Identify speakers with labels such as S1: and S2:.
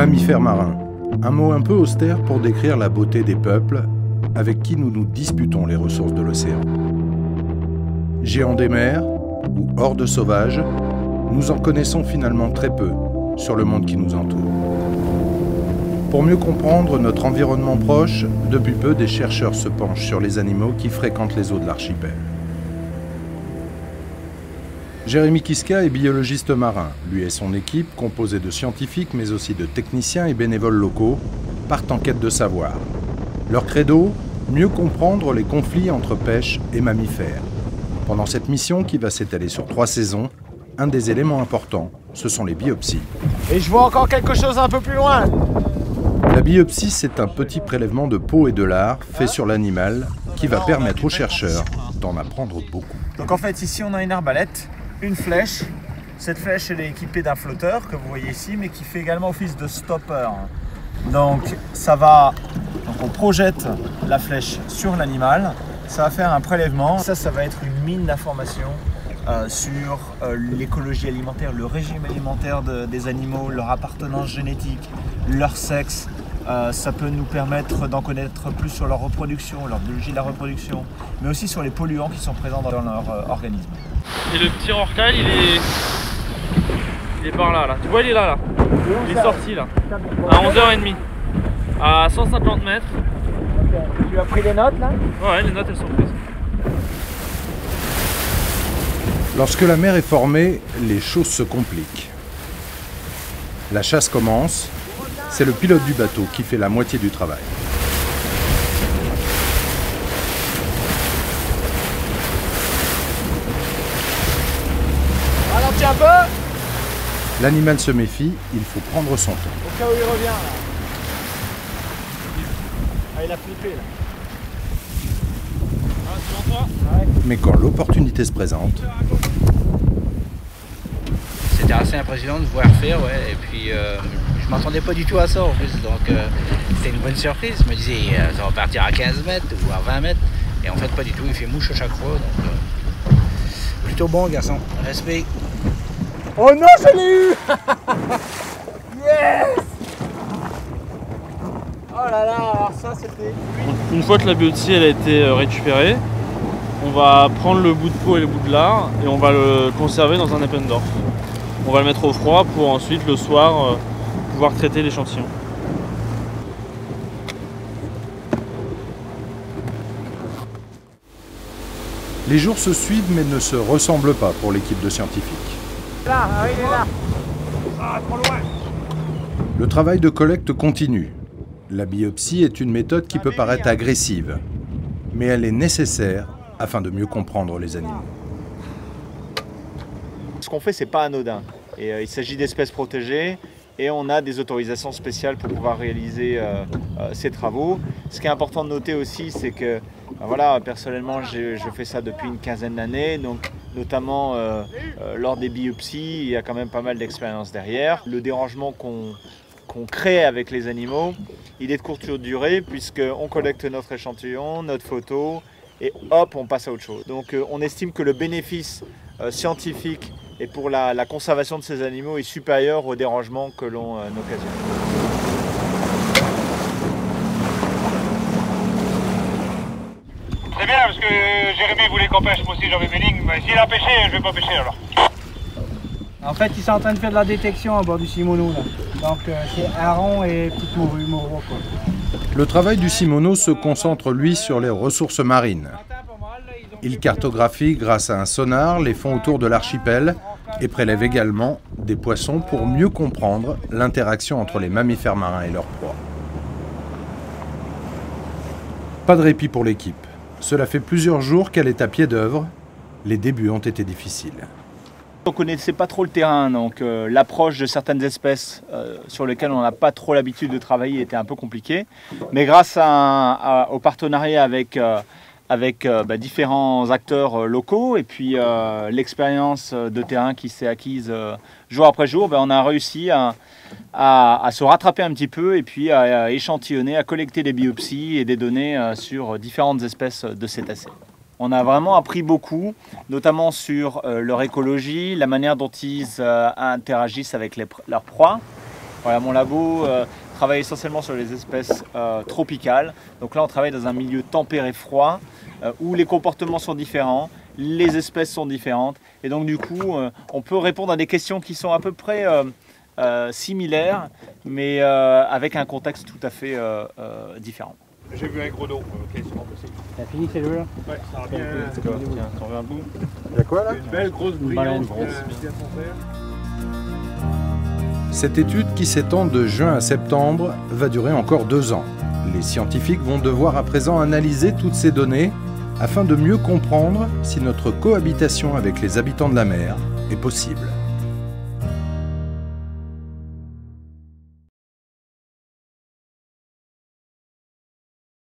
S1: Mammifères marins, un mot un peu austère pour décrire la beauté des peuples avec qui nous nous disputons les ressources de l'océan. Géants des mers ou hordes sauvages, nous en connaissons finalement très peu sur le monde qui nous entoure. Pour mieux comprendre notre environnement proche, depuis peu, des chercheurs se penchent sur les animaux qui fréquentent les eaux de l'archipel. Jérémy Kiska est biologiste marin. Lui et son équipe, composée de scientifiques mais aussi de techniciens et bénévoles locaux, partent en quête de savoir. Leur credo, mieux comprendre les conflits entre pêche et mammifères. Pendant cette mission, qui va s'étaler sur 3 saisons, un des éléments importants, ce sont les biopsies.
S2: Et je vois encore quelque chose un peu plus loin.
S1: La biopsie, c'est un petit prélèvement de peau et de lard fait sur l'animal qui va permettre aux chercheurs d'en apprendre beaucoup.
S2: Donc en fait, ici on a une arbalète, une flèche. Cette flèche, elle est équipée d'un flotteur que vous voyez ici, mais qui fait également office de stopper. Donc on projette la flèche sur l'animal, ça va faire un prélèvement. Ça va être une mine d'informations sur l'écologie alimentaire, le régime alimentaire des animaux, leur appartenance génétique, leur sexe. Ça peut nous permettre d'en connaître plus sur leur reproduction, leur biologie de la reproduction, mais aussi sur les polluants qui sont présents dans leur organisme.
S3: Et le petit rorqual, il est par là. Tu vois, il est là. Il est sorti là, à 11h30, à 150 mètres.
S2: Okay. Tu as pris les notes là?
S3: Ouais, les notes elles sont prises.
S1: Lorsque la mer est formée, les choses se compliquent. La chasse commence, c'est le pilote du bateau qui fait la moitié du travail.
S2: Ralentis un peu.
S1: L'animal se méfie, il faut prendre son temps.
S2: Au cas où il revient là. Ah, il a flippé là.
S3: Ah, c'est devant toi?
S2: Ouais.
S1: Mais quand l'opportunité se présente...
S4: C'était assez impressionnant de voir faire, ouais. Et puis je m'attendais pas du tout à ça en plus, donc c'était une bonne surprise. Je me disais ça va partir à 15 mètres ou à 20 mètres, et en fait pas du tout, il fait mouche à chaque fois, donc plutôt bon garçon, respect.
S2: Oh non, je l'ai eu. Yes. Oh là là, alors ça c'était...
S3: Une fois que la biopsie elle a été récupérée, on va prendre le bout de peau et le bout de lard et on va le conserver dans un Eppendorf. On va le mettre au froid pour ensuite le soir pouvoir traiter l'échantillon.
S1: Les jours se suivent mais ne se ressemblent pas pour l'équipe de scientifiques.
S2: Là, il est là. Ah, trop loin.
S1: Le travail de collecte continue. La biopsie est une méthode qui peut paraître agressive, mais elle est nécessaire afin de mieux comprendre les animaux.
S2: Ce qu'on fait, c'est pas anodin. Et il s'agit d'espèces protégées et on a des autorisations spéciales pour pouvoir réaliser ces travaux. Ce qui est important de noter aussi, c'est que voilà, personnellement, je fais ça depuis une quinzaine d'années, donc notamment lors des biopsies, il y a quand même pas mal d'expérience derrière. Le dérangement qu'on crée avec les animaux, il est de courte durée puisqu'on collecte notre échantillon, notre photo, et hop, on passe à autre chose. Donc on estime que le bénéfice scientifique et pour la conservation de ces animaux est supérieur au dérangement que l'on occasionne.
S5: C'est bien parce que Jérémy voulait qu'on pêche, moi aussi j'avais mes lignes, mais s'il a pêché, je vais pas pêcher alors.
S6: En fait, ils sont en train de faire de la détection à bord du Simono là. Donc c'est hareng et petite morue, quoi.
S1: Le travail du Simono se concentre, lui, sur les ressources marines. Il cartographie grâce à un sonar les fonds autour de l'archipel et prélève également des poissons pour mieux comprendre l'interaction entre les mammifères marins et leurs proies. Pas de répit pour l'équipe. Cela fait plusieurs jours qu'elle est à pied d'œuvre. Les débuts ont été difficiles.
S2: On ne connaissait pas trop le terrain, donc l'approche de certaines espèces sur lesquelles on n'a pas trop l'habitude de travailler était un peu compliquée. Mais grâce au partenariat avec différents acteurs locaux et puis l'expérience de terrain qui s'est acquise jour après jour, on a réussi à se rattraper un petit peu et puis à échantillonner, à collecter des biopsies et des données sur différentes espèces de cétacés. On a vraiment appris beaucoup, notamment sur leur écologie, la manière dont ils interagissent avec leurs proies. Voilà, mon labo travaille essentiellement sur les espèces tropicales. Donc là, on travaille dans un milieu tempéré froid où les comportements sont différents, les espèces sont différentes. Et donc du coup, on peut répondre à des questions qui sont à peu près similaires, mais avec un contexte tout à fait différent.
S5: J'ai vu un gros dos. Ok, c'est pas possible.
S6: T'as fini ces deux-là?
S5: Ouais, ça va bien.
S3: Tiens, t'en veux un bout?
S1: Il y a quoi là?
S5: Une belle grosse
S6: baleine
S5: brillante.
S6: grosse.
S1: Cette étude qui s'étend de juin à septembre va durer encore 2 ans. Les scientifiques vont devoir à présent analyser toutes ces données afin de mieux comprendre si notre cohabitation avec les habitants de la mer est possible.